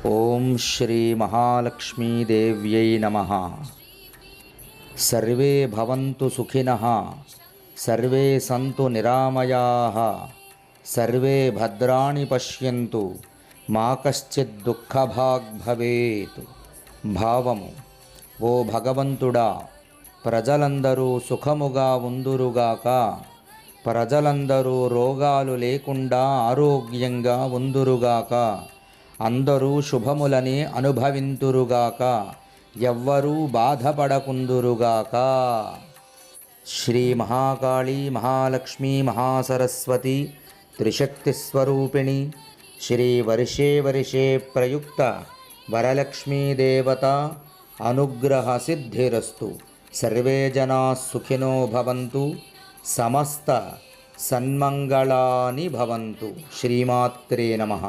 ఓం శ్రీ మహాలక్ష్మీదేవ్యై నమః. సర్వే భవంతు సుఖినః, సర్వే సంతు నిరామయాః, సర్వే భద్రాణి పశ్యంతు, మా కశ్చిద్ దుఃఖభాగ్ భవేత్. భావము: ఓ భగవంతుడా, ప్రజలందరూ సుఖముగా ఉందురుగాక, ప్రజలందరూ రోగాలు లేకుండా ఆరోగ్యంగా ఉందురుగాక, అందరూ శుభములని అనుభవింతురుగాక, ఎవ్వరూ బాధపడకుందురుగాక. శ్రీ మహాకాళీ మహాలక్ష్మీ మహాసరస్వతి త్రిశక్తిస్వరూపిణి శ్రీ వర్షే వర్షే ప్రయుక్త వరలక్ష్మీదేవత అనుగ్రహ సిద్ధిరస్తు. సర్వే జనా సుఖినో భవంతు, సమస్త సన్మంగళాని భవంతు. శ్రీమాత్రే నమః.